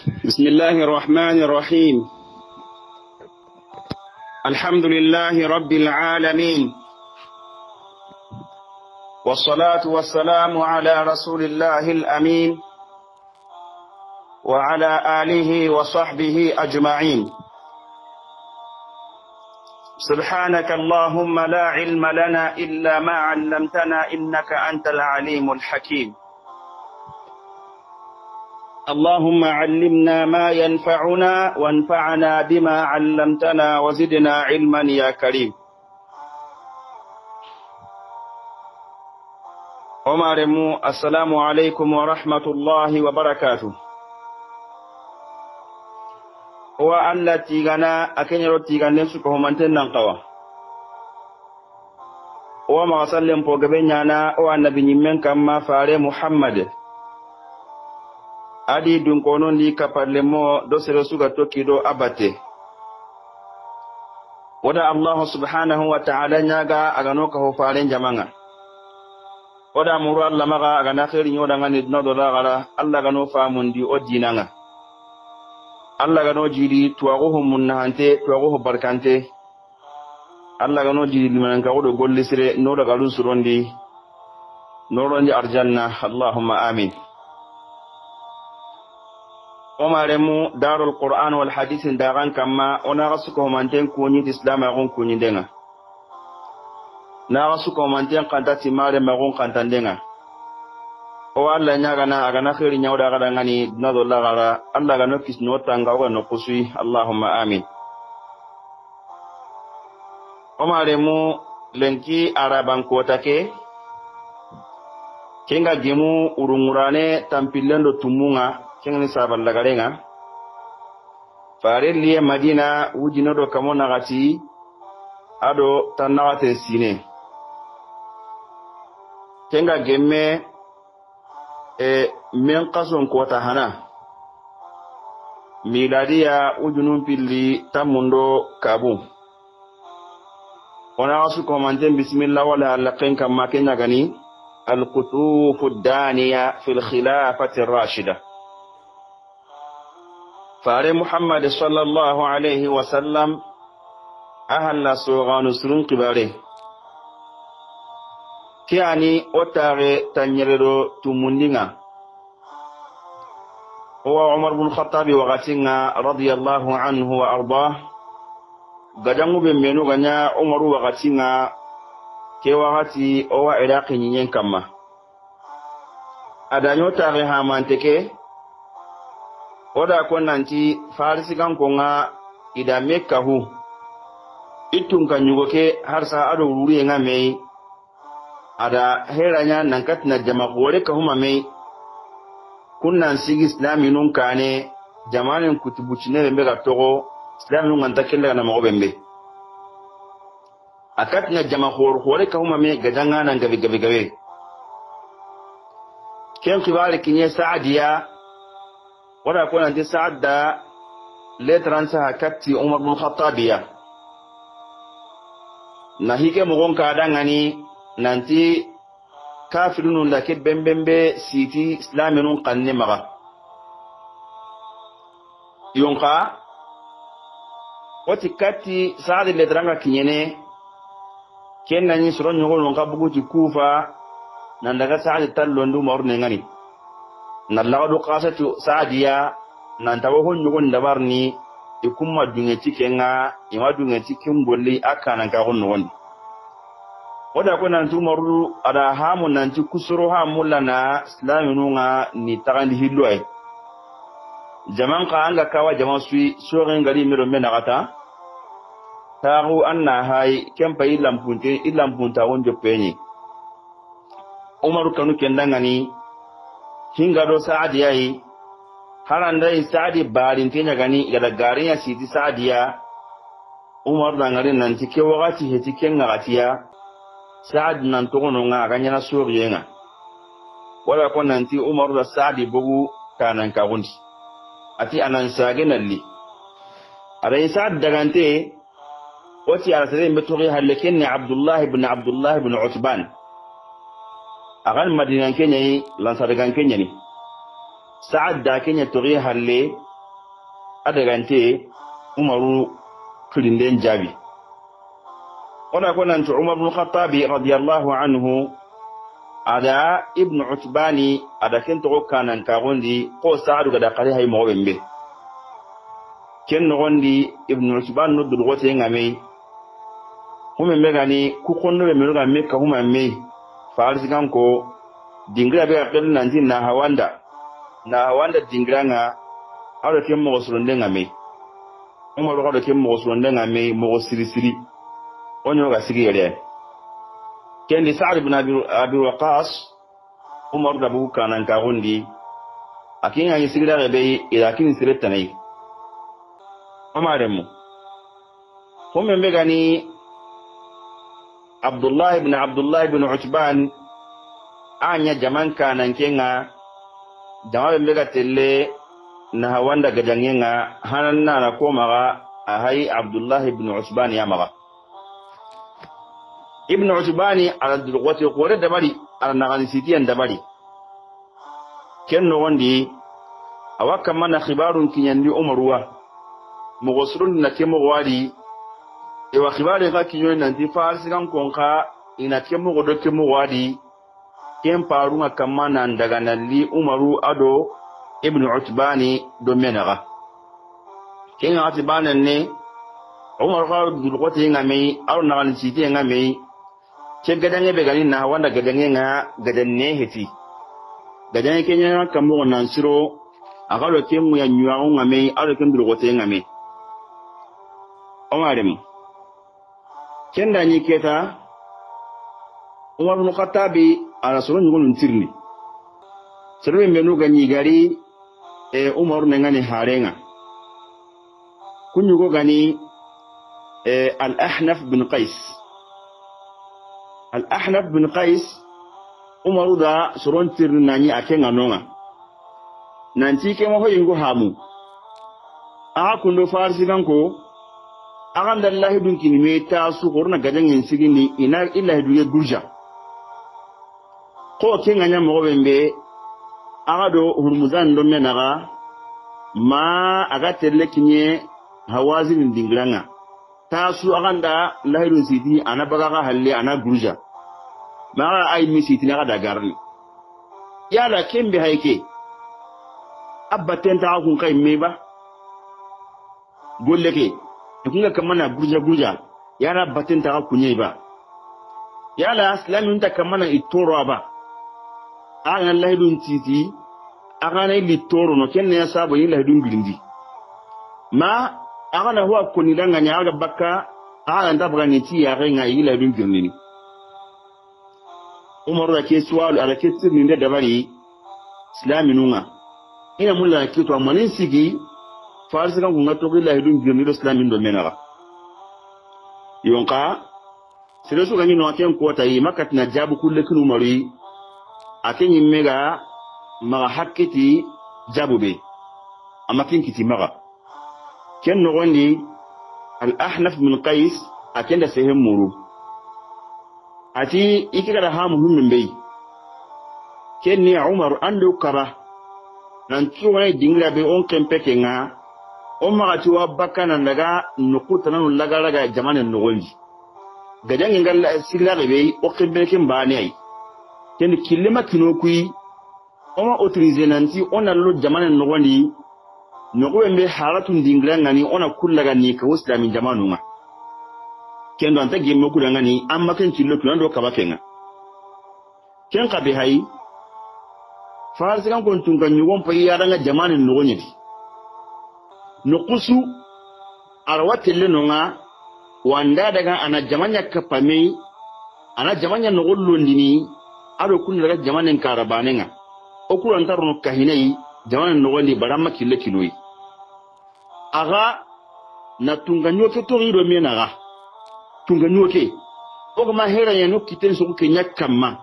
بسم الله الرحمن الرحيم. الحمد لله رب العالمين، والصلاة والسلام على رسول الله الأمين وعلى آله وصحبه أجمعين. سبحانك اللهم لا علم لنا إلا ما علمتنا إنك أنت العليم الحكيم. اللهم علمنا ما ينفعنا وانفعنا بما علمتنا وزدنا علما يا كريم. عمرمو السلام عليكم ورحمة الله وبركاته. هو أن تيغانا أكين يرو تيغانا سكو منتن ننقوا هو ما سلم بوغبينيانا هو النبي نيمن كما فاري محمد adi dun konon di kaparlemo do sere suga toki do abate wada Allah subhanahu wa ta'ala nyaga agano ka ho faren jamanga wada muru Allah maga agana khairi nyoda ngani no do dagara Allah gano famundi o dinanga Allah gano jiri tuwago munnahante tuwago barkante Allah gano jiri liman ka do gollisire no daga lun surondi no rondi arjanna Allahumma amin. Omaremu darul Quran wal hadith ndagan kama ona rasuko manten kunyi islam agon kunyi denga na rasuko manten kanta timare magon kanta denga o alla nyaga na agana khairi nyawda gada ngani nado la gara alla ga no kisno tanga wa no kusui Allahumma amin. Omaremu lenki araban kotake kenga gemu urungurane tampilendo tumunga kengani sabal lagarenga fare liye madina wujino do kamona gati ado tanawate sine kenga gemme men qason kota hana miladiya wujunun pilli tamundo kabu ona wasu komanten bismillah wala laqen kama kenya gani القطوف الدانية في الخلافة الراشدة فاري محمد صلى الله عليه وسلم أهل سوغان سرون قباره كياني أتاغي تنيرو تموندينا هو عمر بن الخطاب وغتنا رضي الله عنه وأرضاه قدموا بمنو غنيا عمر وغتنا ke wakati owa iraqi nyen kama adanyo tare ha manteke oda ko nanti farisi kan ko nga ida mekka hu itun kan yugo ke har sa ado ruri nga mei ada heranya nan katna jama gore ka huma mei kunnan sigi islami nun kane jamanen kutubucine be ga togo islami nun nganta kella na mo bembe akatna jama hore ka huma me gadanga nan gabe ken kibari kinye saadiya wala ko nan saadda letran sa hakati Umar bin Khattabiya na hike mo gonka dangani nanti kafirun la ke bembembe siti islaminun qanne maga yonka wati kati saadi letranga kinyene ken nani soro nyogol non ka bugu ti kufa nan daga saadi tallondu morne ngani na lawdu qasatu saadiya nan tawo hon nyogol ndabarni ikumma dunge tikenga ima dunge tikin bolli akana ka hon non wada ko nan tumaru ada hamu nan ti kusuro ha mulana islaminunga ni tagandi hillo ay jaman ka anga kawa jaman sui sore ngari miro menagata taru anna hay kempa ilam punta wonjo penyi Umaru kanu kendangani hinga do saadi yayi haranda saadi barin tenya gani gada garinya siti saadiya Umar dangari nan tike wakati heti kenga gatiya saad nan togono nga ganya na soriyenga wala ko nanti Umar da saadi bugu kanan ka wundi ati anan sage nalli ara saad dagante wati ala sare mbetori halekenni Abdullah ibn Utban agan madina kenya lansar gan kenya ni saad da kenya tori halle adagante umaru kilinden jabi ona ko nan umar ibn khattab radiyallahu anhu ada ibn utbani ada ken to kanan ka gondi ko sa'adu gada qali hay mo bembe ken no gondi ibn utban no dul gote ngame hume megani ku konno be melo ga mekka huma me farisi kan ko dingira be abdel nanti na hawanda dingira nga ado ken mo soronde ngame umar ko do ken mo soronde ngame mo siri onyo ga sigi yele ken di sa'd ibn abi waqas umar da bu kanan ka gondi akin ya sigira be ila kin siretanai amaremu hume megani Abdullah ibn Utban anya jaman kanan kenga jama'a mega telle na hawanda gajangenga hananna na komaga ahai Abdullah ibn Utban ya maga ibn Utban ala dulwati qore dabari ala nagani sitiyan dabari kenno wondi awaka mana khibarun kinyandi umarwa mugosrun na kemo wadi e wa khibare ga kinyo nanti farsi kan konka ina kemo godo kemo wadi ken parunga kamana daga nalli umaru ado ibn Utbani do menaga ken Utbani ne umar ga dulwati ngame aru nagani sitiyan ngame ke gadange be gani na wanda gadange nga gadanne heti gadange kenya kamo nan siro agalo temu ya nyuwa ngame alo kendro gote ngame omarem kenda ni keta umar ibn khattab ala soro nyugol ntirni serbe menu gani gari umar ngani harenga kunyugo gani al-ahnaf bin qais umaru da soron tirni nani akenga nonga nanti ke mo hoyingo hamu kundo farsi kanko aganda Allah dun kini meta su korna gajangen sigini ina illa duye durja ko kenga nya mo bembe agado hurmuzan do menaga ma aga telle kinye hawazin dingranga tasu aganda Allah dun sidi ana bagaga halle ana durja ma ay misiti na da garni yala kembe hayke abbaten ta kun kai meba golleke kinga kamana gurja yana batin ta kunye ba yala islamin ta kamana itoro ba an lahdun titi agana litoro no kenne ya sabo yin lahdun bilindi ma agana huwa kunilanga nya ga bakka agana ndabga ni ti ya renga yin lahdun girnini umaru da ke suwalu ala ke tirni da dabari islaminunga ina mulla ke to amanin sigi farsi kan kunga to billahi dum girni do islamin do menaga yonka sire su ganyi no aken ko tayi makat na jabu kulle kunu mari aken yimmega ma hakkiti jabube amakin kiti maga ken no gondi al-ahnaf min qais aken da sehem muru ati ikira ha muhimmin bai ken ni umar ando kara nan tuwa dingra be on kempeke nga o magati wa bakana daga nukuta nanu lagalaga jamanen nogondi gajangi ngal silare be o kembeke mbane ay ken kilima kinokui o ma autoriser nanti ona lo jamanen nogondi nogobe be haratun dingra ngani ona kullaga ni ka islami jamanu ma ken don ta gemmo kudanga ni amma ken killo tunando kabakenga ken kabe hay farsi kan kon tunga nyugon pa yadanga jamanen nogonyedi nukusu arwatelle nonga wanda daga ana jamanya kapame ana jamanya nogollo ndini ado kun daga jamanen karabanenga okuran tarno kahinai jamanen nogondi baramma kille kiloi aga na tunga nyoke to rido menaga tunga nyoke ogma hera ya nokiten so ke nyakamma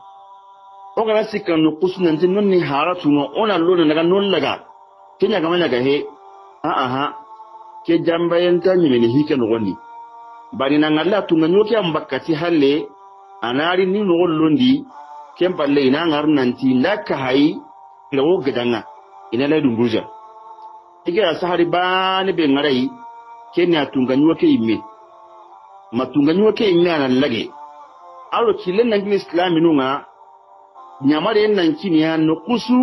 ogala sikan nukusu nanti nonni haratu no ona lona daga non laga kenya gamanya ga he ke jambayen ta nyimeni hike no gondi bari na ngalla tunga nyoke ambakati halle anari ni no gollondi kempalle ina ngar nanti ndaka hay lawo gadanga ina la dunguja ikira sahari bani be ngarai kenya tunganyuwa ke imme matunganyuwa ke imme anan lage alo kilen nan islami nga nyamare nan kiniya no kusu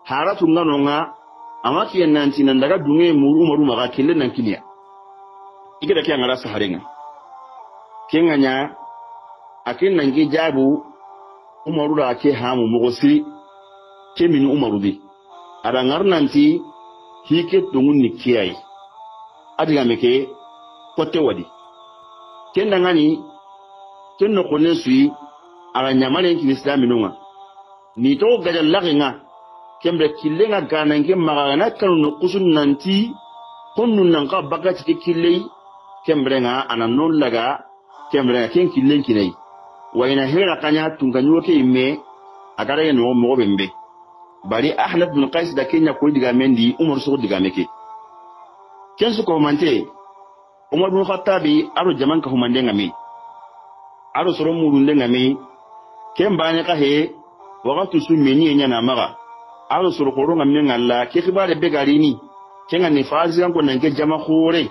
haratu ngano nga amaki nan tinan daga dunge umaru maga kilen nan kiniya ikira ke ngara sahari nga kenganya akin nan gi jabu umaru da ke hamu mogosi ke min umaru bi arangar nanti hike tungun ni kiyai adiga meke kote wadi kenda ngani kenno kone sui ara nyamale ki islami nunga ni to gadal laginga kembe killenga ganange magana kanu kusun nanti kunnu nan ka bagati ke killei kembre nga anan laga kembre ken killen kinai wayna hera kanya tunganyo ke imme agara no mo bembe bari Ahnaf bin Qais da Kenya ko diga mendi Umar so diga meke kensu ko mante Umar bin Khattabi aro jaman ka humande ngami aro soro murunde ngami kembane ka he wakatu su meni nya na maga aro soro ko ngam ngalla ke khibare be garini kenga ni fazi ko nange jama khore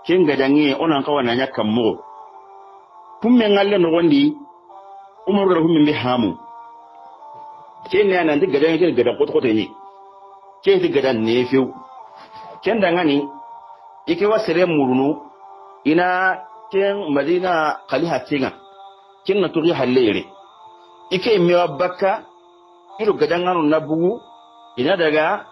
kenga dange onan ka wana nya kammo kumme ngalle no gondi Umar ga humbe hamu kenya nan diga dan ke gadan koto ni ke diga dan ne fiu ken dangani ike wasere murunu ina ken Madina khaliha tinga ken na turi halere ike miwa bakka iru gadan nganu nabugu ina daga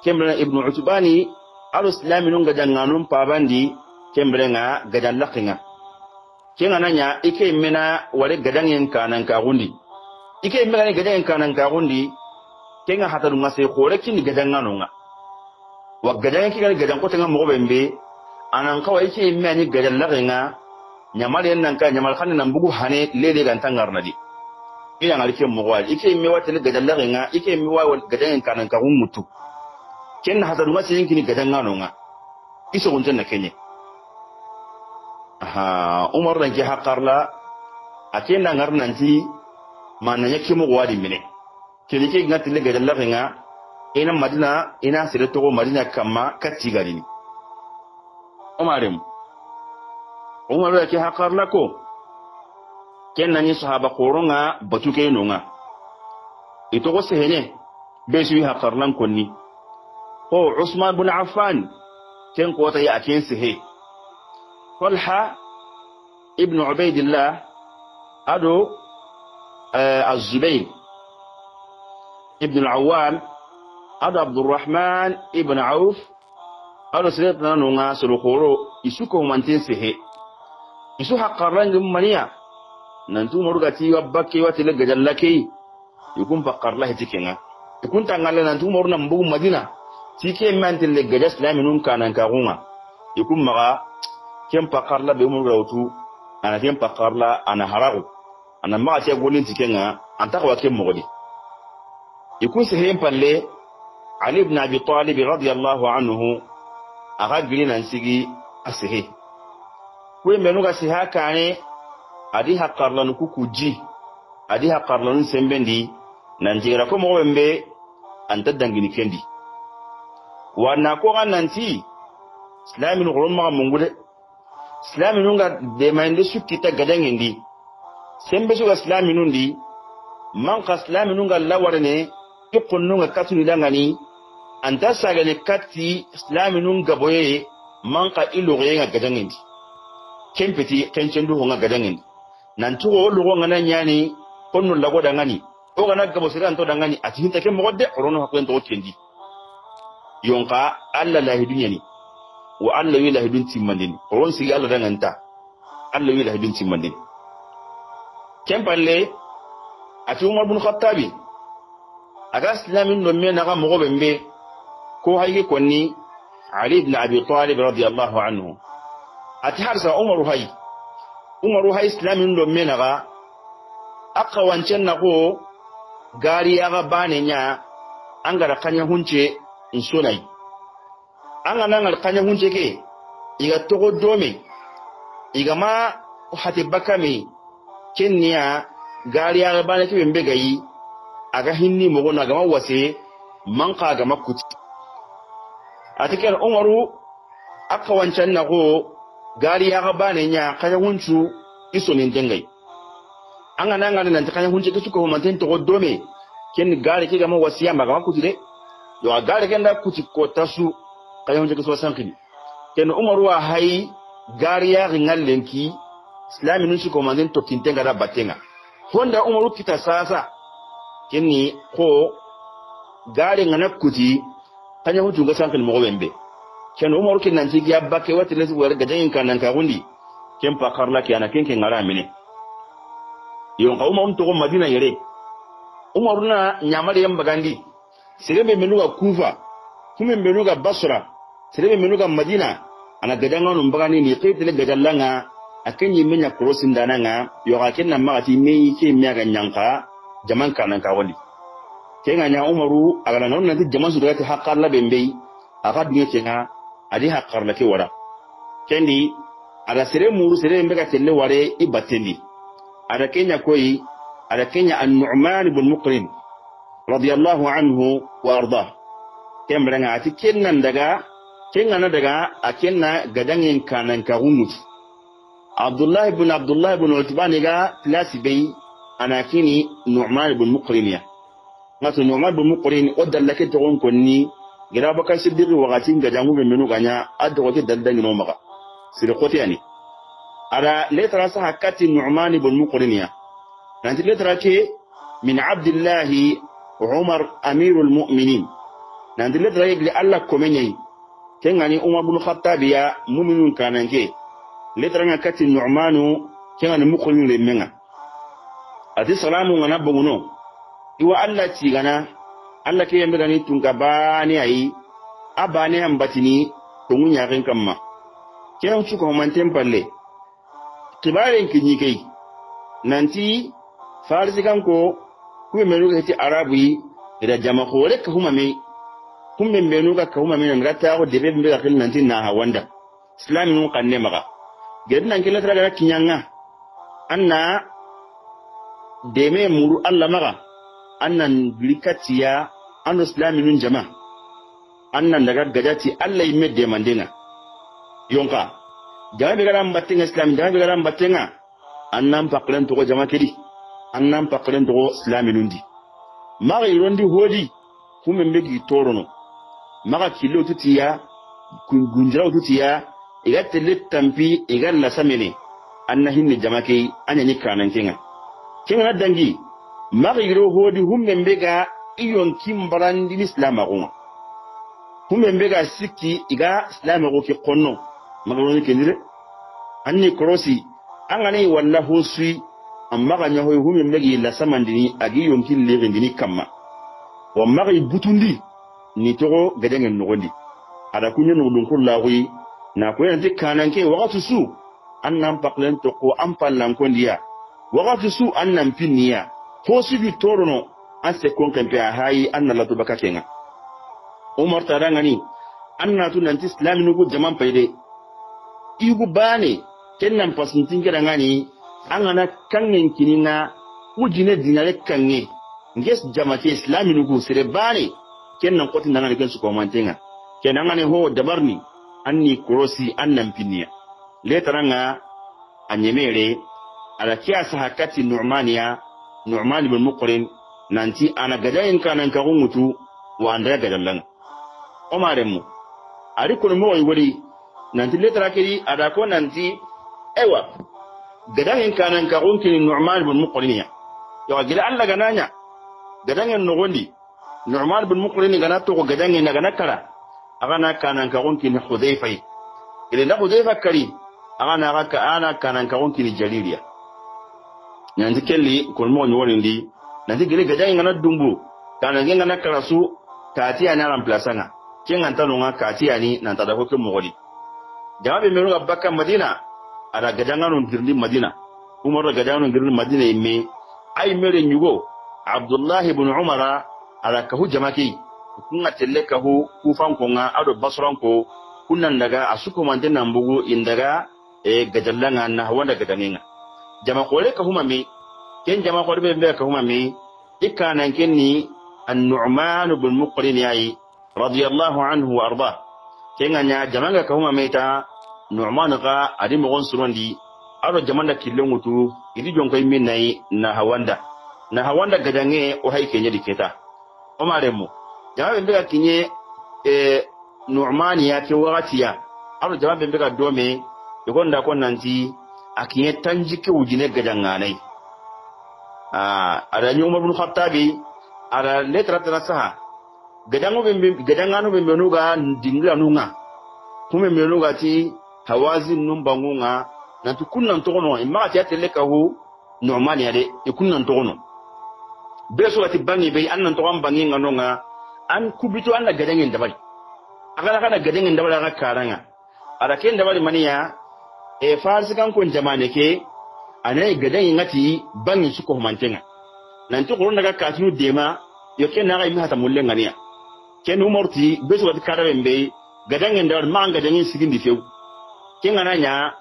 kemra ibnu utbani al-islami nun gadan nganu pabandi kemra nga gadan lakinga kenga nanya ike mena wale gadan yen kanan ka gundi ike mena gadan kanan ka gundi kenga hataru ngase khore kin gadan nganu nga wa gadan ki gadan ko tanga mo bembe anan kawai ike mena gadan lakinga nyamal yen nan ka nyamal khan nan bugu hane lele gan tangarnadi ina ngalike mo wal ike me wata gadan lakinga ike me wa gadan kanan ka mutu ken hataru ngase yin kin gadan nganu nga iso gunten na kenye Umar dan ki hakarla akenda ngar nanti mananya kimo wadi mine kini ke ngati le gadal lafinga ina Madina ina sire to Madina kama katti garini Umar da ki hakarla ko kenna ni sahaba koronga batuke nonga ito ko sehene besu hakarlan konni ko Usman bin Affan ken ko ta ya ken sehe Talha ibn Ubaidillah ado الزبير ابن العوام ado Abdurrahman ibn Auf ado sirena nunga surukoro isuko mantin sehe isu haqqaran mania nantu morugati wabbake watile gajallake yukun faqarla hitikenga yukun tangale nantu moruna mbugu Madina tike mantin le gajas laminun kanan kagunga yukun maga kem pakarla be umur rawtu ana kem pakarla ana haragu ana ma ce golin tikenga anta ko kem mogodi ikun se hem palle Ali ibn Abi Talib radiyallahu anhu aga gilina sigi asehe ko menu ga se hakane adi hakarla nu kukuji adi hakarla nu sembendi nan jira ko mo wembe anta dangini kendi wana ko gananti islamin gurumma mungude Islaminunga demande sukita gadangindi sembe suga islaminundi manka islaminunga lawarne tukununga katuni dangani anta sagane katti islaminunga boye manka ilugenga gadangindi kempeti kenchendu honga gadangindi nantu o lugo ngana nyani konno lago dangani o gana gabo siranto dangani atihinta ke mogode orono hakwento kendi yonka alla la hidunyani wa Allah yi lahidun timmandin koron sigi Allah danganta Allah yi lahidun timmandin kempalle ati Umar bin Khattabi aga islamin no me naga mo bembe ko hayge konni Ali ibn Abi Talib radiyallahu anhu ati harsa Umar hay islamin no me naga aka wancan nako gari aga bane nya angara kanya hunce insonai anga nangal kanya hunje ke iga togo dome iga ma hati bakami kenya gari ya bana ke bembe gayi aga hinni mo gona ga wase manka ga makuti atiken umaru aka wancan na go gari ya gaba ne nya kaya huncu iso min dengai an ga nan nan kaya huncu kisu ko manten to dome ken gari ke ga mo wasiya maga ku dire yo gari ken da ku ci ko tasu kaya huncu kisu sankini ken umaru wa hay gari ya ringal lenki islami nun shi ko manten to kintenga da batenga honda umaru kita sasa kenni ko gari ngana kuti kanya huncu ga sankini mo bembe ken umaru kin nan tigi abba ke wati lesu war gajen kan nan ka gundi ken pa karla ke ana ken ngara mine yon ka umaru to madina yere umaru na nyamare yamba gandi sirebe menuga kufa kuma menuga basra sirebe menuga madina ana gajan nganu mbagani ni qitile gajallanga akenyi menya krosin dananga yo ka ken nan magati me ke miya ga nyanka jaman kan ka wali ken anya umaru agana non nan jaman su daga haqqalla bembe aga dunya kenga adi haqqar lake wara kendi ada sere muru sere mbega telle ware ibatendi ada kenya koyi ada kenya an-nu'man ibn muqrin radiyallahu anhu wa arda kembranga ati kennan daga akenna gadangen kanan ka hunut abdullah ibn utbani ga klasi bay anakini nu'man ibn muqrin ya ngatu nu'man ibn muqrin odallake to gon konni gira bakar siddiq wagatin ga jangu be menu ganya addo ke daldan no maka sire koti ani ara letra sa hakati nu'man ibn muqriniya nanti letra ke min abdullah umar amirul mu'minin nanti letra yegli allah ko menyai kengani umar ibn khattab ya mu'minun kananke letra ngakati nu'manu kengani muqrin le menga ati salamu ngana bongono iwa allah ci gana Allah ke yambe gani tun bani ayi abane ambatini to munya ken kamma ken su ko man tempalle kibaren kinyi kai nanti farisi kan ko ku menu ga ti arabi ida jama ko le ka huma me kum men menu ga ka huma me nan rata ko debe be ga kin nanti na hawanda islamin kan ne maga gedin nan kila tara ga kinyanga anna deme muru Allah maga annan likatiya an islamin jama'a annan daga gajati Allah yimme de mandinga yonka jama'a be garam batinga islam jama'a be garam batinga annan paklen to jama'a kedi annan paklen to islamin ndi maga irondi hodi kuma mbegi torono maga kilo tutiya gunjira tutiya iga tele tampi iga la samene anna hinni jama'a ke anya ni kanan kinga kinga dangi maga iro hodi humme mbega iyon kimbarandi islam aguma hume mbega sikki iga islam ago ki konno magaroni kenire anni krosi angane walla hosui amma ganya hoy hume mbegi la samandini agi yon kille rendini kamma wa magi butundi ni togo gadengen nogondi ada kunyo no dun kullawi na ko yanti kananke wakati su annan paklen to ko ampallan kondiya wakati su annan pinniya hosi bi torono ase kon kempe hayi anna la to baka kenga umar tarangani anna tu nanti islam nugo jaman payde igu bane kennan pasintin ngani angana kangen kininga wujine dinare kange nges jamate islam nugo sire bane kennan koti nangani ken su ko mantenga kenan ngane ho dabarni anni krosi annan pinniya le taranga anyemere ala kiasa hakati nu'man ibn muqrin nanti ana gadayin kanan ka mutu wa anda gadallan omaremu ari kun mo wori nanti letra kedi ada ko nanti ewa gadayin kanan ka kin nu'man ibn muqrin yo gida Allah gananya gadayin no gondi nu'man ibn muqrin gana to gadayin na gana kara agana kanan ka kin hudayfa ile da hudayfa kari ana kanan ka kin jaliliya nanti kelli kun mo wori ndi nanti gele gaja ngana dumbu kana ngana karasu kati ana ramplasanga kinga tanonga kati ani nanta da ko mogoli jawabe mero gabaka madina ada gaja ngano dirni madina umar gaja ngano dirni madina imme ay mere nyugo abdullah ibn umara ala kahu jamaki kunga telle kahu kufan konga ado basran ko kunnan daga asuko mandena mbugo indaga gajallanga na wanda gadangenga jama kole kahu mami ken jama ko be ka huma mi ikana kenni an-nu'man ibn muqrin yayi radiyallahu anhu wa arda kenganya jamanga ka huma meta Nu'man ga adi mo gon surondi aro jamanda killengutu idi jonko minai na hawanda gadange o hay kenya diketa o maremo jamabe mbega kinye Nu'man ya ke watiya aro jamabe mbega dome igonda ko nanti akinye tanjike ujine gadanganai ada Umar bin Khattabi ada letra terasaha gadangano be menuga dingla nunga kume menuga ti hawazin numbangunga nantu kunnan togono imma ta teleka hu Nu'man ya de ikunnan togono beso ati bangi be annan togon bangi nganonga an kubito anna gadangen dabari agala kana gadangen dabari ga karanga ada ken dabari maniya farsikan kon jamane ke anay gadangen ngati bangi suko mantenga nantu ko daga katinu dema yo ken na ga imi hata mullen ngania ken umorti beso ati karabe be gadangen dabari ma gadangen sigindi few ken ananya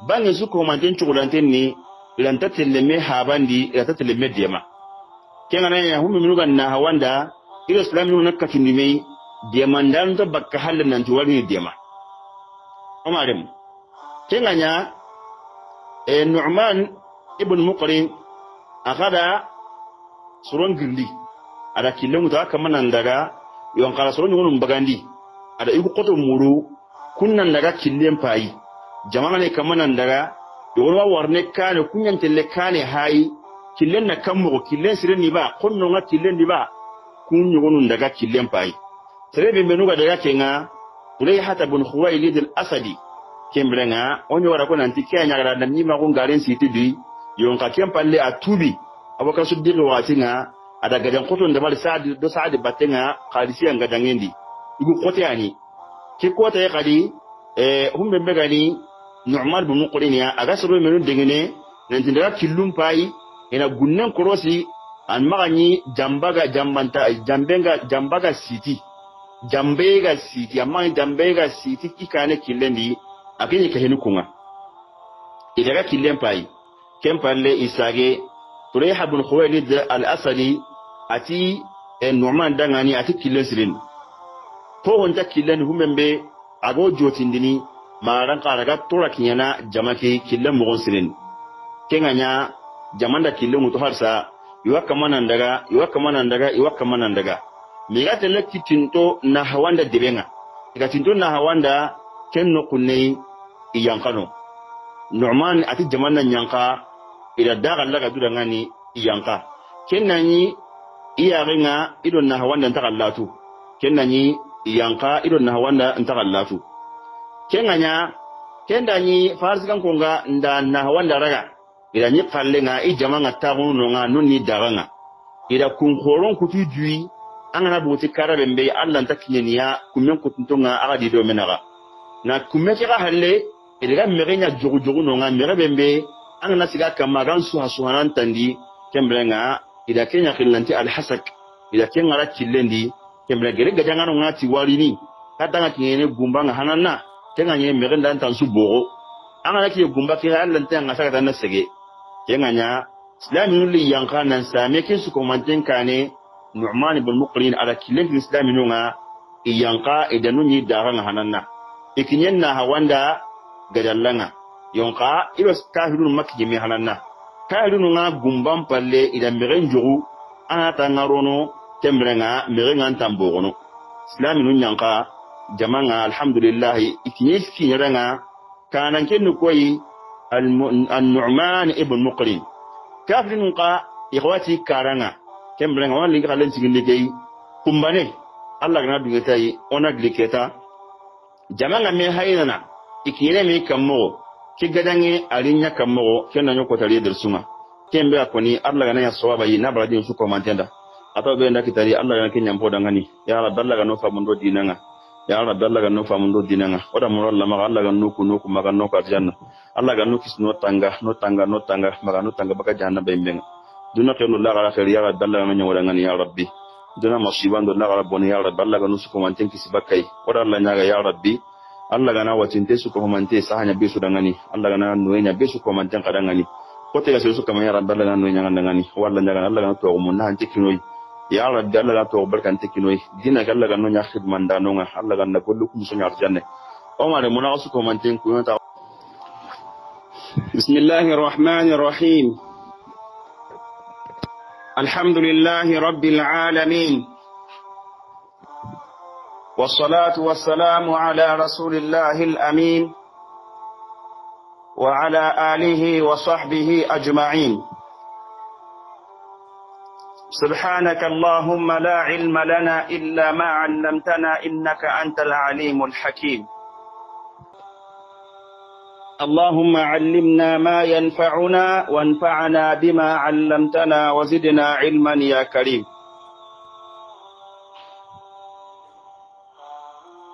bangi suko manten chugulanten ni lanta teleme habandi lanta teleme dema kengana ya humi minuga na hawanda ila islam nu nakati nimei dema ndanza bakka halan nan tuwani dema omarem kenganya Nu'man ibn Muqrin akada suron girli ada kilemu ta kamanan daga yon kala suron ngun bagandi ada iku koto muru kunnan daga killen fayi jama'a ne kamanan daga yorwa warne kane kunyan telle kane hayi killen na kammo killen siren ni ba konno nga killen ni ba kun nyugonu daga killen pai serebe menuga daga kenga ulay hata bun Khuwailid al-Asadi kembrenga onyo wara ko nanti kenya gara dan ni ma ko ngaren siti di yon ka kempalle atubi aboka suddiq watinga ada gadan koton da bal saadi do saadi batenga qadisi anga dangendi igu kote ani ke kote ya kadi humbe begani Nu'man bin Muqrin ya aga soro menu dengene nanti daga killum pai ina gunnen korosi an magani jambaga siti amma jambega siti ikane killendi akinyi kahinu kunga idaga killen pai kempalle isage Turayha bin Khuwailid al-Asadi ati Nu'man dangani ati killen sirin ko honta killen humembe ago jotindini maran karaga tora kinyana jamake killen mugon sirin kenganya jamanda kille mutu harsa iwaka manan daga miga tele kitinto na hawanda debenga kitinto na hawanda kenno kunne iyankano Nu'man ati jamanda nyanka ila daga laga dudangani iyanka kennani iyarenga ido na hawanda ntakallatu kennani iyanka ido na hawanda ntakallatu kenganya kendani farsikan konga nda na hawanda raga ila ni kallenga i jamanga taguno nga nonni daganga ila kun khoron kutu jui angana buti karabe mbe Allah ntakinyaniya kummen kutuntonga aga dido menaga na kummeke ga halle ila merenya jogu no nga merebe mbe angana siga kamagan suhanan tandi kemblenga ila kenya khillanti alhasak ila kenga kilendi kemblenga gere gajanga no ngati walini kadanga kinyene gumbanga hananna kenga nye merenda ntansu bogo angana kiye gumba kira Allah ntanga saka tanna sege kenganya islaminu li yanka nan same kin su komanten kane Nu'man ibn Muqrin ala kilin islaminu nga yanka idanu ni daran hananna ikinyen na hawanda gadallanga yonka ilo kahirun makki mi hananna kahirun nga gumban palle idan meren jogu ana tangarono tembrenga merenga tambogono islaminu yanka jamanga alhamdulillah ikinyeski kinyaranga kanan kenno koyi النعمان ابن مقرن كافر نقا إخواتي كارنا كم بلغ وان لغا لن سيغلقي قنباني الله غنا دوغتاي اونا غلقيتا جمعنا من هايدنا إكينا مي كمو كي غداني ألينيا كمو كنا نيوكو تالي درسوما كم بلغ كوني الله غنا يصوابا ينابرا دين سوكو مانتندا أتو بينا كتالي الله غنا كي نيامبو دانغاني يا رب الله غنا فامندو دينانا ya Allah Allah ga nufa mun do dinanga oda mun Allah ma Allah ga nuku maga nuku aljanna Allah ga nuku no tanga maga no tanga baka janna bemben duna tenu la gara khair ya Allah Allah ma nyawala ngani ya rabbi duna masiban do la gara boni ya rabbi Allah ga nusu ko manten kisi bakai oda Allah nyaga ya rabbi Allah ga na watinte su ko mante sahanya besu dangani Allah ga na nuenya besu ko manten kadangani kote ga su ko ya rabbi Allah ga nuenya ngani walla nyaga Allah ga to mun na antikinoy ya rabbi Allah ga to barkante kinoy dina Allah ga no nya khidman da no nga Allah ga na kullu kum sunya arjanne o mare muna su ko manten ku ta bismillahir rahmanir rahim alhamdulillahi rabbil alamin والصلاة والسلام على رسول الله الأمين وعلى آله وصحبه أجمعين سبحانك اللهم لا علم لنا إلا ما علمتنا إنك أنت العليم الحكيم اللهم علمنا ما ينفعنا وانفعنا بما علمتنا وزدنا علما يا كريم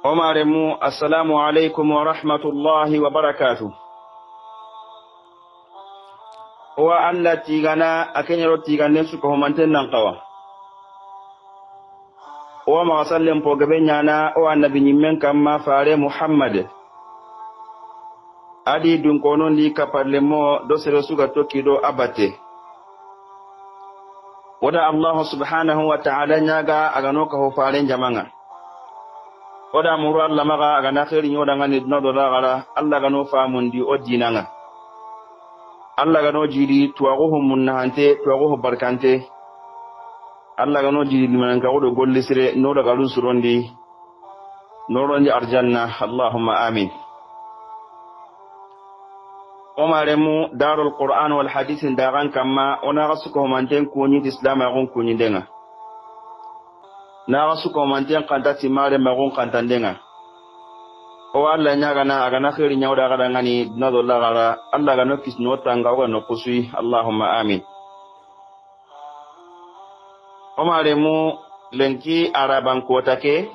Omaremu assalamu alaikum wa rahmatullahi wa barakatuh. Wa Allah tigana akenyaro tigane su ko manten nan qawa. Wa ma sallam po gabe nyana o annabi nyimmen kamma faare Muhammad. Adi dun kono ndi kaparle mo do sero suga tokkido abate. Wada Allah subhanahu wa ta'ala nyaga agano ka ho faare jamanga. Oda muru Allah maga aga na khiri nyoda ngani dina do dagara Allah gano famundi o dinanga Allah gano jidi tuwago munnahante tuwago barkante Allah gano jidi limanka odo gollisire no daga dun surondi arjanna Allahumma amin Omaremu darul Qur'an wal hadith ndagan kama ona gasuko manten kunyi islam agun kunyi denga na wasu komantiyan kanta timare magun kantandenga o Allah nyaga na aga na khiri nyawda ga ngani nado la gara Allah ga no kisno tanga wa no kusui Allahumma amin o mare mu lenki araban ko take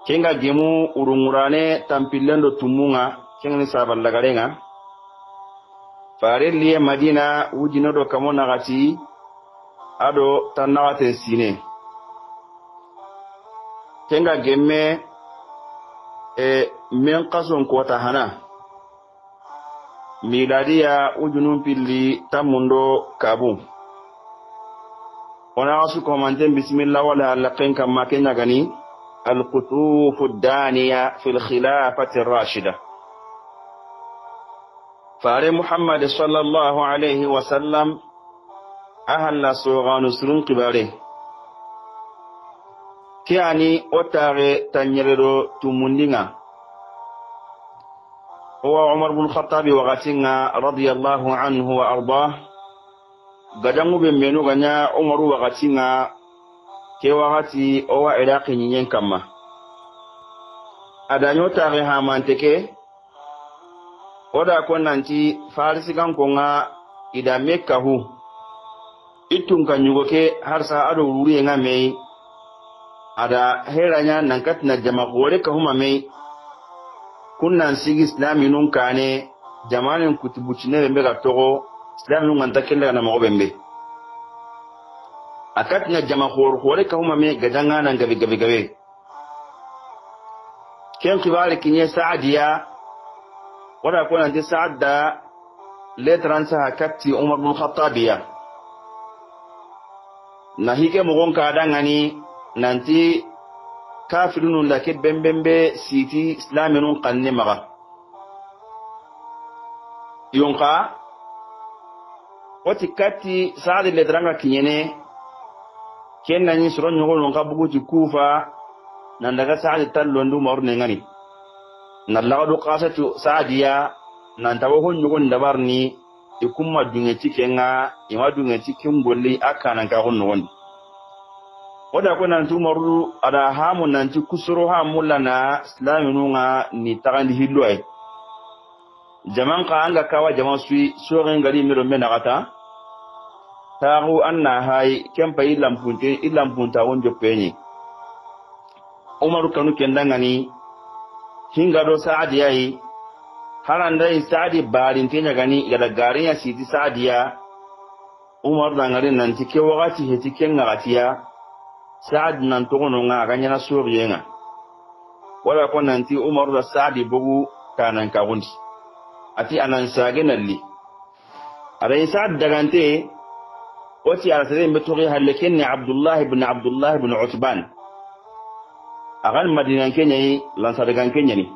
kenga gemu urungurane tampilendo tumunga kengni sabal lagarenga fare liye Madina wujino do kamona gati ado tanawate sine kenga gemme men qason kota hana miladiya ujunun pilli tamundo kabu ona asu komanten bismillah wala laqin kama kenya gani القطوف الدانية في الخلافة الراشدة فاري محمد صلى الله عليه وسلم أهل سوغان سرون قباره كياني أتاري تنيرو تموندينا هو عمر بن الخطاب وغاتينا رضي الله عنه وأرضاه قدموا بمنو غنيا عمر وغاتينا كي وغاتي أو علاقي نين كما أدانيو تاري هامانتكي oda ko nanti farisi kan ko nga ida mekka hu itun kan yugo ke har sa ado wuri nga mei ada heranya nan katna jama gore ka huma mei kunnan sigi islami nun kane jamanen kutubucine be ga togo islami nun takella na mo bembe akatna jama gore ka huma mei gadanga nan gabe ken kibari kinye saadiya wada ko nanti saadda letran sa hakati Umar bin Khattabiya na hige mo gonka dangani nanti kafirun la ke bembembe siti islaminun qanne maga yonka wati kati saadi letranga kinyene kenna ni suron nyogol non ka bugu ti Kufa nan daga saadi tallondu morne ngani nallagadu qasatu saadiya nan tawo hon nyugon dabarni ikumma dunge cikenga ima dunge cikin golli akana ka hon non oda ko nan tumaru ada hamu nan ci kusuro ha mulana islaminunga ni tagandi hillo ay jaman ka anga kawa jaman sui soren ngari miro menagata tagu anna hay kempa ilampunta won jopeni umaru kanu kendangani hinga do saadiya yi haranda saadi barin tenya gani gada garinya siti saadiya umar dangare nan tike wakati he tike ngatiya saad nan to gono nga ganya na suriyenga wala ko nan ti umar da saadi bugu kanan ka gundi ati anan sage nalli arai saad dagante oti ala sere mbeturi halle kenni Abdullah ibn Utban agan Madina Kenya lansada kan Kenya ni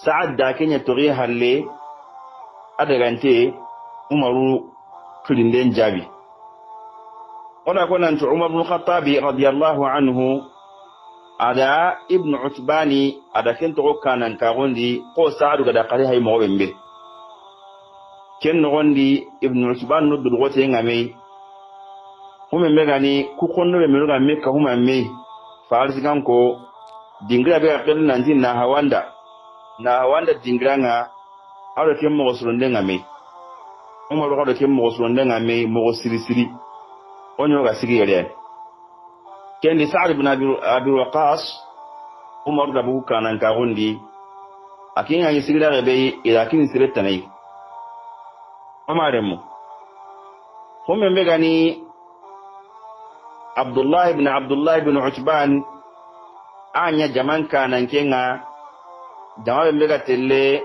Saad da Kenya tori halle adagante Umaru kulinden jabi ona konan to Umar ibn Khattab radiyallahu anhu ada ibn Utbani ada kento kanan ka gondi ko Saad ga da qari hay mo bembe ken gondi ibn Utban no dul gote ngame huma megani ku konno be meluga mekka huma me farsi kanko dingira be akal nanti na hawanda dingira nga awdo kem mo gosulonde ngame Umar ko do kem mo gosulonde ngame mo gosiri onyo ga sigi yele ken di Sa'd ibn Abi Waqqas Umar da bu kanan ka gondi akin ya sigi da be ila kin sire tanai Umaremu huma megani Abdullah ibn Utban anya jaman kanan kenga jama'a mega telle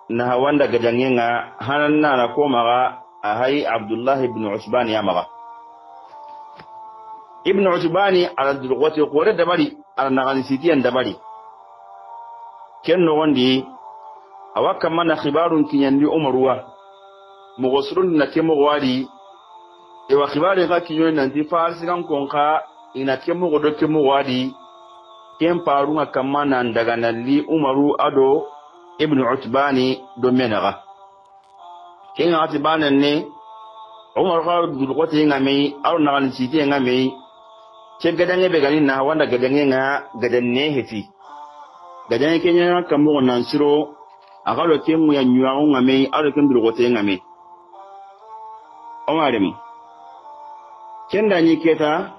na hawanda gajangenga hananna na komaga ahai Abdullah ibn Utban ya maga ibn Utbani ala dulqati qore dabari ala nagani sitiyan dabari ken no wondi awaka mana khibarun kinyandi Umarwa mugosurun na kemo wadi ewa khibari ga kinyo nanti farsi kan konka ina kemo godo kemo wadi ken parunga kamana daga nalli Umaru ado ibn Utbani do menaga ken Utbani ne Umar ga dulqati ngame aw nagan siti ngame ke gadange be gani na wanda gadange nga gadanne heti gadange kenya kamo nan siro agalo kemu ya nyuwa ngame ado ken dulqati ngame Umarem kenda ni keta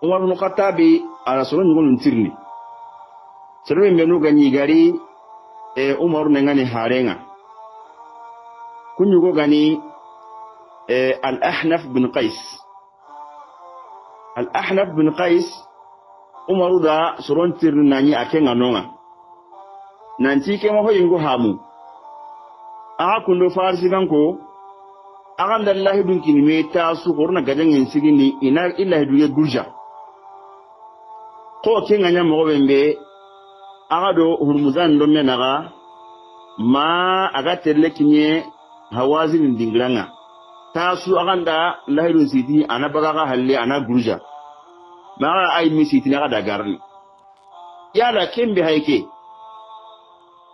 Umar ibn Khattab ala soro ngol ntirni sero mbenu gani gari Umar ngani harenga kunyugo gani al-Ahnaf bin Qais Umar da soro ntirni nani akenga nonga nanti ke mo hoyingo hamu aka kundo farsi kanko agan dallahi dun kinime ta su horna gajangen sigini ina illa hiduye gurja ko kenga nya mo bembe aga do hurmuzan do menaga ma aga telle kinye hawazin dingranga ta su agan da lahidun siti ana bagaga halle ana gurja ma ai mi siti na da garni yala kembe haike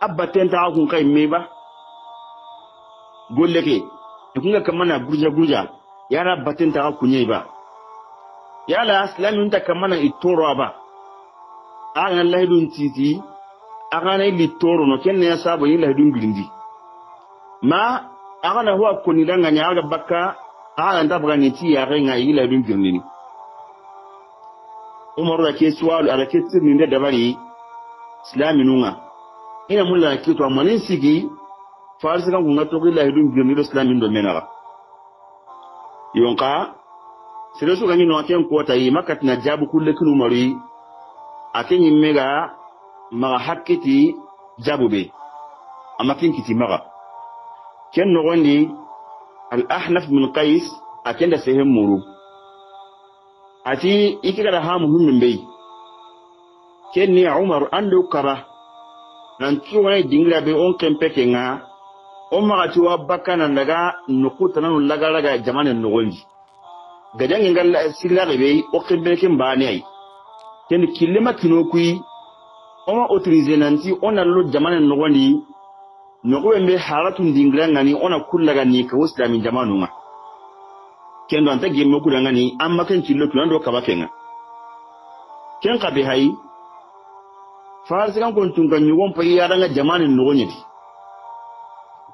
abbaten ta kun kai meba golleke kunga kamana gurja yara batin ta kunye ba yala islamin ta kamana itoro ba an lahidun titi agana litoro no kenne ya sabo yin lahidun bilindi ma agana huwa kunidanga nya ga bakka agana ndabga ni ti ya renga yin lahidun bilindi Umar da ke suwalu ala ke sirni da dabari islaminunga ina mulla ke to amanin sigi farsi kan kunga to gilla hidum birni islamin do menaga yonka sire su ganyi no aken ko tayi makat na jabu kulle kunu mari aken yimmega maga hakkiti jabu be amakin kiti maga ken no gondi al-Ahnaf min Qais aken da sehem muru ati ikira ha muhimmin bai ken ni Umar ando kara nan tuwa dingra be on kempe kenga umma ati wa bakana daga nukuta nan laga jamanen nugondi gajan ngal silare be o kembe ken bani ai ken kilima kinokui oma autoriser nanti ona lo jamanen nugondi nugo be haratun dingra ngani ona kullaga ni ka islami jamanu ma ken don ta gemme ku ngani amma ken killo to ando kabakenga ken ka be hay farsi kan kon tun kan yugon pa yadanga jamanen nugondi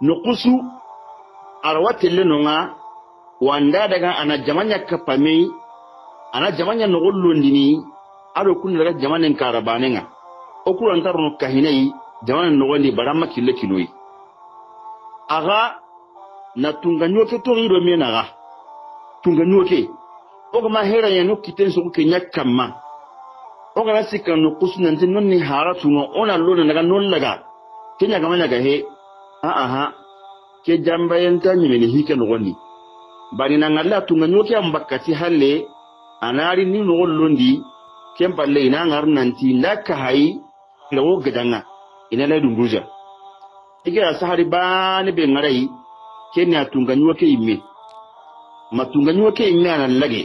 nukusu arwatille nonga wanda daga ana jamanya kapame ana jamanya nogollo ndini ado kun daga jamanen karabanenga okuran tarno kahinai jamanen nogondi baramma kille kiloi aga na tunganyoke to rido menaga tunganyoke ogama hera yanu kiten so ke nyakamma ogala sikan nukusu nanti nonni haratu no ona lona daga non laga kenya gamanya ga he aha ke jambayen ta nyimeni hike no gondi bari na ngalla tunga nyoke ambakati halle anari ni no londi kempalle ina ngar nanti ndaka hay lawo gadanga ina la dunguja iga sahari bani be ngarai kenya tunga nyoke imme matunga nyoke imme anan lage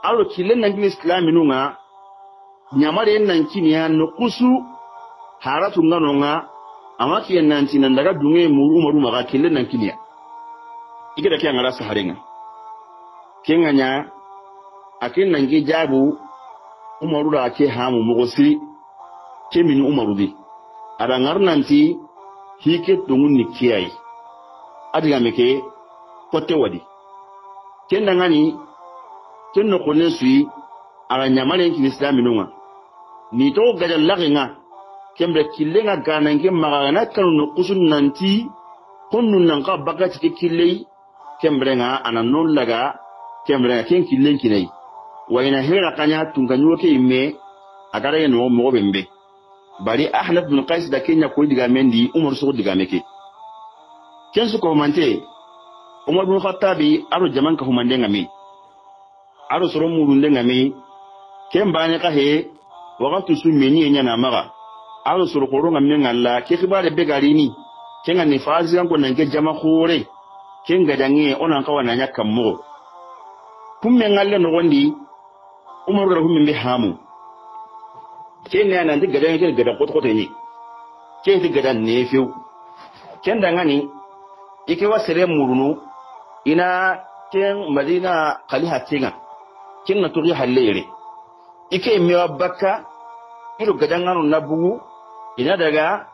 alo kilen nan islami nunga nyamare nan kiniya no kusu haratu ngano nga amaki nan tinan daga dunge muru maga kilen nan kiniya igida ke ngara saharenga kenganya akin nan ge jabu umaru da ke hamu mugosi ke min umaru di ada ngar nanti hike tungun nikiyai adiga meke kote wadi kenda ngani kenno konen sui ala nyamale ki islami nunga ni to gada laginga kembe killenga ganange magana kanu kusun nanti kunnun nan ka bagati ke killei kembrenga anan laga kembrenga ken killen kinai wayna hera kanya tunga nyoke imme agara yeno mo bembe bari ahnaf bin qais da kenya ko diga mendi umar so diga meke ken su ko mante umar bin khattabi aro jaman ka humande ngami aro soro murunde ngami ken bane ka he wakatu su meni nya na maga aro soro ko ronga men Allah ke khibare be garini ken ngani fazi ko nange jama khore ken gadange onan ka wana nya kammo kumme ngalle no wondi umar ga hummi be hamu ken ne nan diga dan ken gadan koto ni ken diga dan ne fiu ken dangani ike wasere murunu ina ken madina qaliha tinga ken na turi halere ike miwa bakka ilu gadan nganu nabu ina daga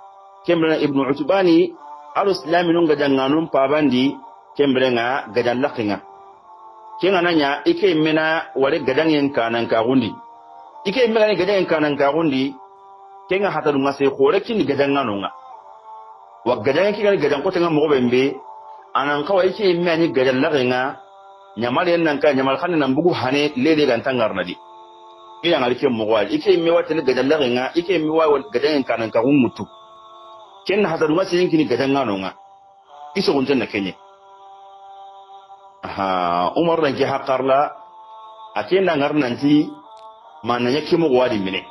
kembra ibnu utbani al islami nun gadan nganu pabandi kembra nga gadan lakinga ken ananya ike mena wale gadan yen kanan ka gundi ike mena gadan yen kanan ka gundi ken ga hatadu ngase khore kin gadan nganu nga wa gadan kin gadan ko tanga mo bembe anan kawai ike mena gadan lakinga nyamal yen nan ka nyamal khanin nan bugu hane lele gan tangarnadi ina ngarike mo wal ike mi wata ne gadan laginga ike mi wa gadan kanan ka mutu ken hatadu ngase yin kin gadan nganu nga iso gunten na kenye umar ranke haƙarla a ke na ngar nanti mana yake mu wadi mine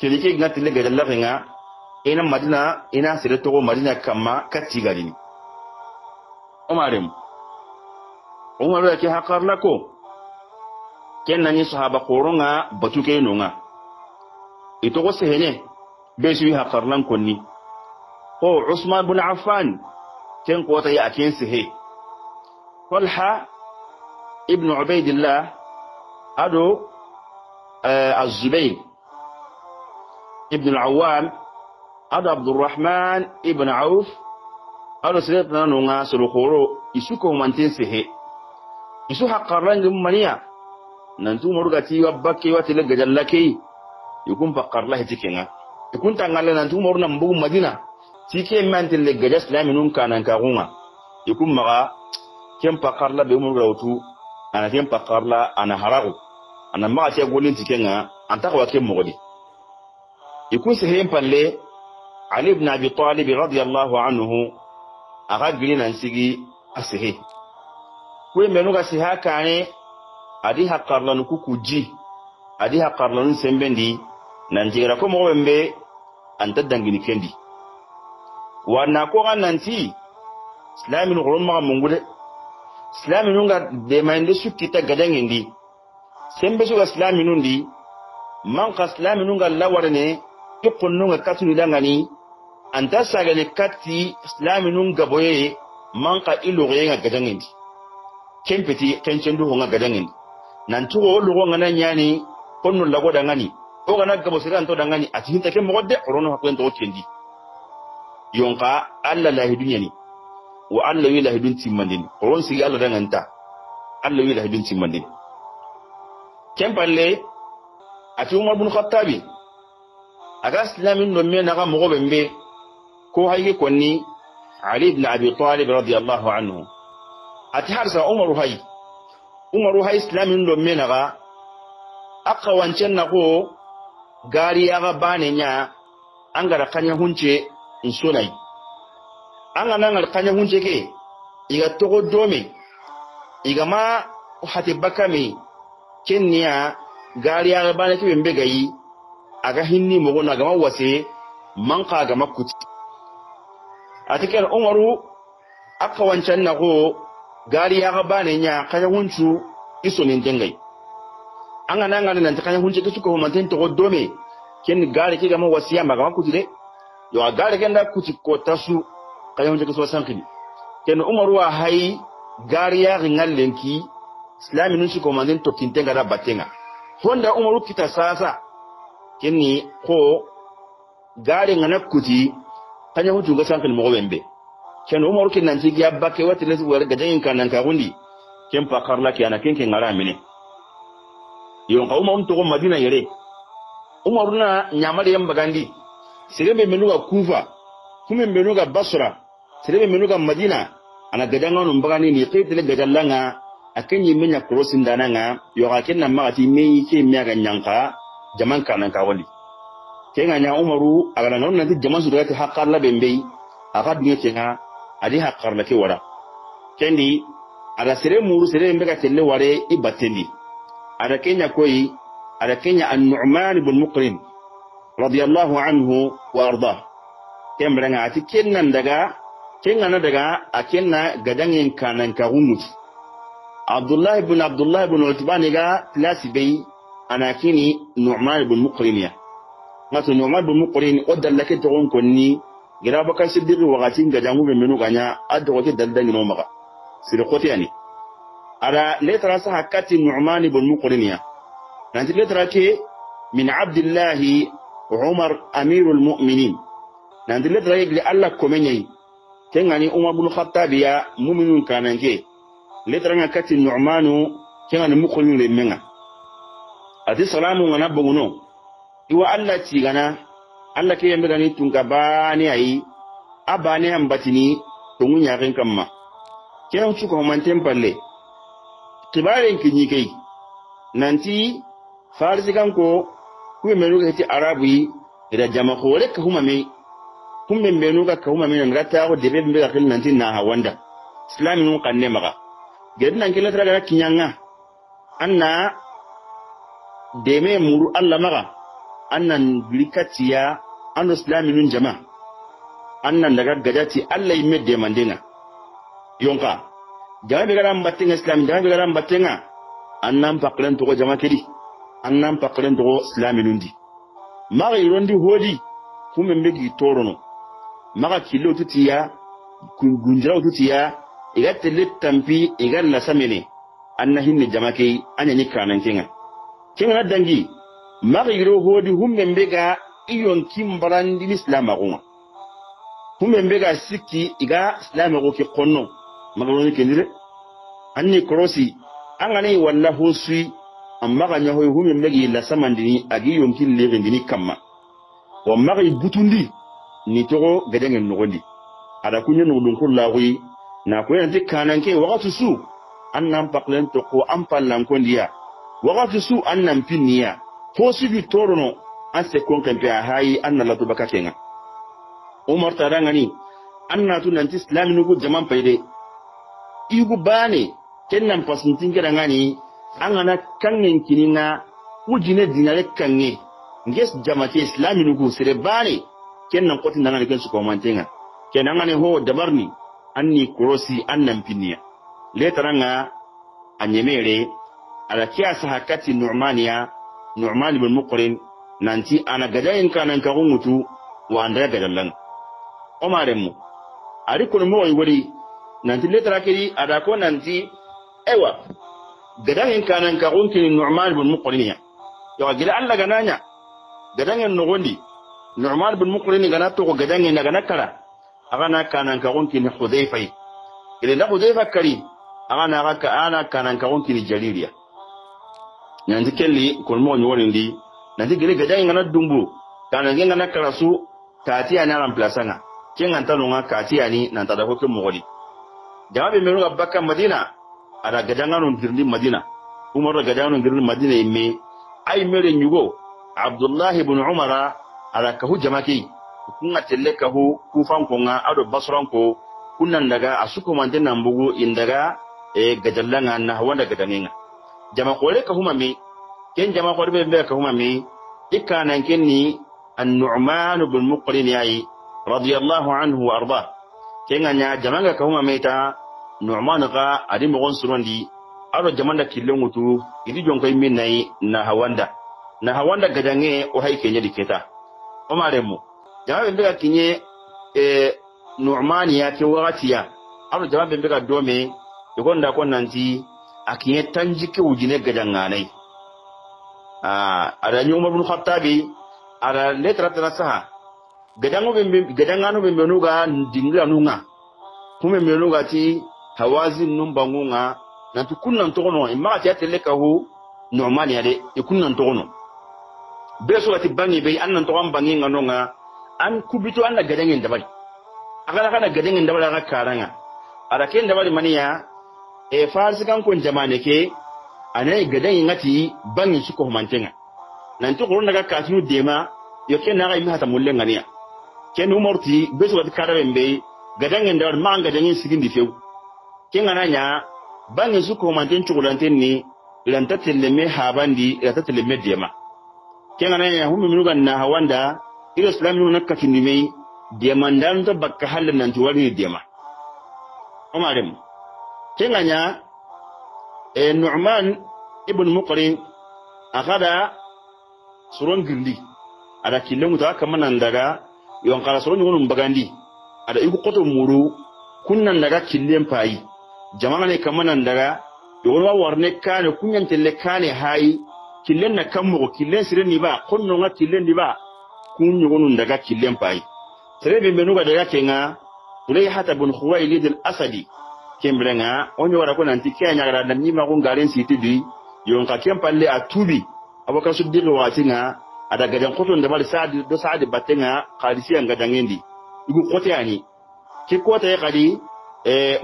ke dike ngati le gadalla ringa ina madina ina sire to madina kama katti gari umar ranke haƙarla ko ken nan yi sahaba koronga batuke nonga ito ko sehene be shi haƙarlan konni ko usman bin affan ken ko ta yi aken sehe طلحة ابن عبيد الله أدو الزبير ابن العوام أدو عبد الرحمن ابن عوف أدو سيدنا نونا سلوخورو يسوكو منتين سيه يسو حقران جمانيا ننتو مرغتي وبكي واتلق جلكي يكون فقر الله تكينا يكون تنغالي ننتو مرنا مبوغ مدينة تيكي منتين لقجاس لامنون كانان كاغونا يكون مغا kem pakarla be umur rawtu ana kem pakarla ana haragu ana ma ta golin tikenga anta ko kem mogodi ikun se hem palle ali ibn abi talib radiyallahu anhu aga gilina sigi asihi ko menu ga si hakane adi hakarla nu kukuji adi hakarla nu sembendi nan jira ko mo wembe anta dangini kendi wana ko gananti islamin gurumma mungude islami nunga de mande sukita gadangindi sembe so islami nundi man ka islami nunga lawarne to nunga katuni dangani anta sagale katti islami nunga boye man ka ilugo nga gadangindi kempeti kencendu nga gadangindi nan tugo lugo ngana nyani konno lago dangani o gana gabo siran to dangani atihinta ke modde orono hakwen to kendi yonka alla la hidunyani wa Allah yi lahidun timmandin koron sigi Allah danganta Allah yi lahidun timmandin kempalle ati Umar bin Khattabi aga islamin no me naga mo bembe ko hayge konni Ali ibn Abi Talib radiyallahu anhu ati harsa Umar hay islamin no me naga aka wancan nako gari aga bane nya angara kanya hunce insonai an ga nan alkanya hunje ke iga togo dome igama hati bakame kenya gariya ga bane ke bembe gayi aga hinni mo gona gama wase manka ga makuti atikel umaru aka wancan nago gariya ga bane nya kaya huncu iso nin dengai anga nanga nan takanya hunce ke suko manten to dome ken gari ke gama wasiya magama kuti de yo gari ken da kuti ko tasu kaya hunce ke so sankini ken umaru wa hay gariya ringallenki islami nun shi ko manten to kintenga da batenga honda umaru kita sasa kenni ko gari ngana kuti kanya huncu ga sankini mo wembe ken umaru kin nan tigiya bakke wati les war gajen kan ka gundi ken pa karla ki ana ken ngara mine yon ka umaru to madina yere umaru na nyamare yamba gandi sirebe menuga kufa kuma menuga basra sirebe menuga madina ana gadanga no mbagani ni qitile gadallanga akenyi menya krosin dananga yo ka ken na magati me ke me ga nyanka jaman kanan ka wali kenga nya umaru agana non nanti jaman su dagati haqqalla bembe aga dinge kenga adi haqqarla ke wara kendi ada sire muru sire mbega telle ware ibatendi ada kenya koyi ada kenya an-Nu'man ibn Muqrin radiyallahu anhu wa arda kembranga ati kennan daga kenna daga akenna gadangen kanan ka hunut Abdullah ibn Utbani ga klasi bay anakini Nu'man ibn Muqrin ya ngato Nu'man ibn Muqrin odallake to gon konni gira bakar siddiq wagatin gadangu be menu ganya addo ke daldan no maga sir khoti yani ada letra sa hakati Nu'man ibn Muqrin ya nanti letra ke min Abdullah Umar amirul mu'minin nanti letra ke Allah komenyi kengani Umar ibn Khattab ya mu'minun kananke letra ngakati Nu'manu kengani Muqrin le menga ati salamu ngana bongono iwa Allah tigana Allah ke yambe gani tunga bani ayi abane ambatini tungunya ken kamma kenan chuko manten palle kibaren kinyi kai nanti farisi kanko ku menu ga ti arabi ida jama ko le ka huma me kum men menu ga ka huma me nan rata ko debe be ga kin nanti na hawanda islami nun kanne maga gedin nan kila traga kinyanga anna deme muru Allah maga annan birikatiya an islami nun jama annan daga gajati Allah yimme de mandenga yonka jama be garam batenga islam jama be garam batenga annan paklen to jama kedi annan paklen to islami nundi maga irondi hodi kuma mbegi torono maga kilo tutiya gunjira tutiya igate letampi igal la samene anna hinne jama kei anya ni kanan kenga kenga dangi maga iro hodi humme mbega iyon kimbarandi islam aguma humme mbega sikki iga islam ago ki konno magaloni kendire anni krosi angani walla hosui amma ganya hoy humme mbegi la samandini agi yon kille gendini kamma wa magi butundi ni togo gadengen nogondi ada kunye nodun kullawi na ko yanti kananke wakati su annan paklen to ko ampallan kondiya wakati su annan pinniya hosi bi torono ase konkampe hayi anna la to bakakenga Umar tarangani anna tu nanti islam nugo jaman payde igu bane kennan pasuntin ngani angana kangen kininga ujine dinare kange nges jamati islam nugo sire bane kennan kotin dangane ken su ko mantenga kenan ngane ho dabarni anni krosi annan pinniya le taranga anyemere ala kiasa hakati Nu'man ibn Muqrin nanti ana gadayin kanan ka mutu wa anda gadallan omaremu ari ko mo wori nanti letra kedi ada ko nanti ewa gadayin kanan ka gonki Nu'man ibn Muqrin ya yo gida Allah gananya gadayen no gondi Nu'man ibn Muqrin gana to gadayen na gana kara agana kanan ka gonki ni Hudayfa ile na Hudayfa kari ana kanan ka gonki ni Jaliliya nanti kelli ko mo woni ndi nanti gele gadayen ngana dumbu kanan ngana karasu tati ana remplaçanga kenga tanonga kati ani nan tada ko ke mogodi jawabe menu ga bakka Madina ada gadanga non dirni Madina Umar gadanga non dirni Madina imme ay mere nyugo Abdullah ibn Umar ala ka hu jamaki kunga telle ka hu kufan konga ado basran ko kunnan daga asuko manten nambugo indaga gajallanga na hawanda gadangenga jama kore ka huma mi ken jama kore be ka huma mi ikana kenni an-Nu'man ibn Muqrin yayi radiyallahu anhu wa arda kenga nya jamanga ka huma meta Nu'man ga adi mo gonsurondi aro jamanda killengutu idi jonko minai na hawanda gadange o hay kenya diketa o maremu jama be ka kinye Nu'man ya ke watiya aro jama be ka dome igonda ko nanti akinye tanjike ujine gadanganai ada Umar ibn Khattabi ada letra tanasaha gadangano be menuga dingla nunga kume menuga ti hawazin numbangunga nantu kunnan togono imma ti ateleka hu Nu'man ya de ikunnan togono beso ati bangi be annan togon bangi nganonga an kubito anna gadangen dabali akala kana gadangen dabali ga karanga ada ken dabali maniya farsikan kon jamane ke anai gadangen ngati bangi suko mantenga nantu ko naga kasinu dema yo ken naga imi hata mullen ngania ken umorti beso ati karabembe gadangen dabali ma gadangen sigindi few ken ananya bangi suko manten chugulantenni lantatelle me habandi lantatelle me dema kenga na hummi minuga na hawanda ila islamu na kafindi mai diamandan to bakka halin nan tuwari diama umarem kenga nya Nu'man ibn Muqrin akada suron gindi ada killen ta kamanan daga yon kala suron ngun bagandi ada iku koto muru kunnan daga killen fayi jama'a ne kamanan daga yon wa warne kane kunyan telle kane hayi killen na kammo killen siren ni ba konno nga killen di ba kunyo gonun daga killen pai serebe menuga daga kenga Ulayhata bin Khuwaylid al-Asadi kembrenga onyo wara ko nanti kenya gara dan ni ma ko ngaren sitidi yon ka kempalle atubi aboka suddiq watinga ada gadan koton da bal saadi do saadi batenga qalisi anga dangendi igu kote ani ki kote ya kadi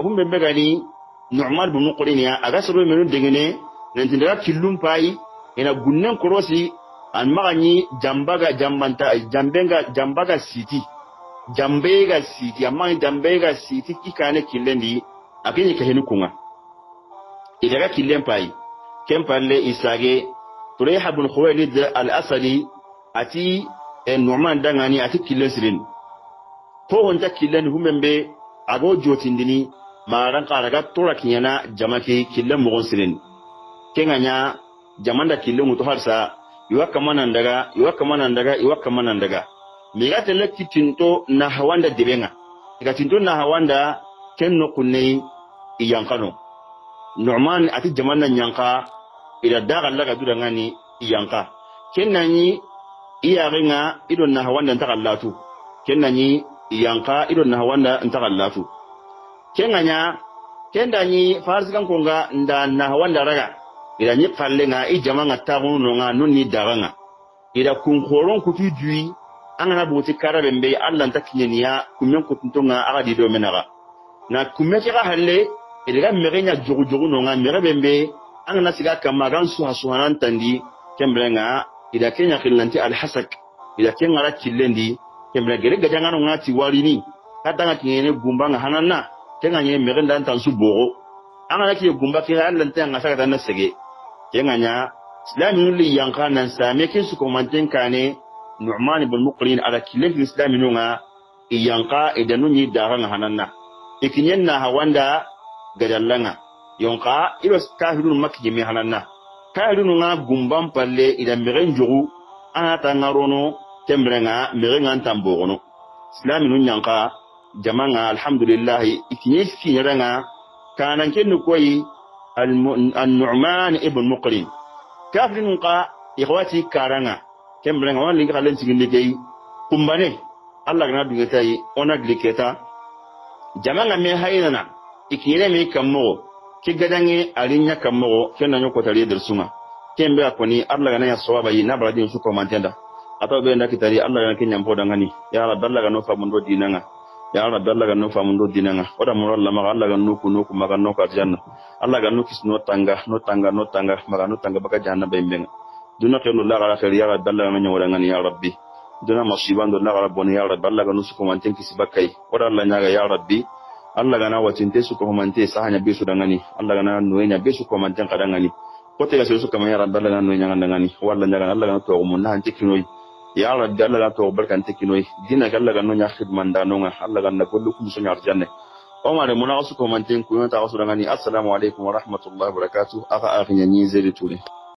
humbe begani Nu'man bin Muqrin ya aga soro menu dengene nanti daga killum pai ina gunnen korosi an magani jambaga siti amma jambega siti kikane killendi akenyi kahenu kunga idaga killen pai kempalle isage Tulayha bin Khuwaylid al-Asadi ati Nu'man dangani ati killen sirin to honta killen humembe ago jotindini maran qaraga tora kinyana jamake killen mogon sirin kenganya jamanda killen mutu harsa iwaka manan daga miga tele kitinto na hawanda dibenga kitinto na hawanda kenno kunne iyankano Nu'man ati jamanda nyanka ila daga laga dudangani iyanka kennani iyarenga idon na hawanda ntakallatu kennani iyanka idon na hawanda ntakallatu kenganya kendani farsikan konga nda na hawanda raga ila ni kallenga i jamanga taguno nga nonni daganga ila kunkoron kutu dui angana buti karabembe Allah ntakinyenia kumyen kutuntonga aga dido menaga na kumekira halle ila merenya jogu no nga merebembe angana siga kamagan suhasuhanan tandi kembrenga ila kenya khillanti alhasak ila kengara killendi kembrenga gere gajangano ngati warini katanga kinyene gumbanga hanana kenga nye merenda ntansu bogo angana kiye gumba kira Allah ntanga saka na sege kenganya islamin li yanka nan same kin su komantin kane Nu'man ibn Muqrin ala kilin islamin nga yanka idan ni daran hananna ikinyen na hawanda gadallanga yonka ilos kahirun makki mi hananna kahirun nga gumban palle idan meren jogu anata ngarono tembrenga merenga tambogono islamin yanka jamanga alhamdulillah ikinye sinyaranga kanan ken koyi النعمان ابن مقرن كافرين قا إخواتي كارنا كم بلغ وان لينك خلين سيجندي كمباني الله غنا دوغتاي اونا غليكتا جماعه مي هاينا ikire mi kammo ki gadange alinya kammo kenna nyoko tari dersunga kembe akoni Allah gana ya sawaba yi na baradin su komantenda ato be ndaki tari Allah gana kinyam poda ngani ya rabbi Allah gana fa mundo dinanga ya rabbi Allah gana fa mundo dinanga oda mo Allah ma Allah gana nuku maga noko arjanna Allah gana nuki no tanga maga no tanga baka janna be mbenga duna kenu la gara khair ya rabbi Allah gana nyoda ngani ya rabbi duna masibando la gara boni ya rabbi Allah gana su komanten kisi bakai oda Allah nyaga ya rabbi Allah gana watinte su ko mante sahanya be su dangani Allah gana noyenya be su ko manten kadangani ko te ga su ko man rabbi Allah gana noyenya dangani walla nyaga Allah gana to mun nan tikinoy ya rabbi Allah gana to barkan tikinoy dina ga Allah gana nya khidman danonga Allah gana kullu kum sunya arjanne o mare muna su ko manten ku ta wasu dangani assalamu alaikum wa rahmatullahi wa barakatuh aka akhinya ni zai tule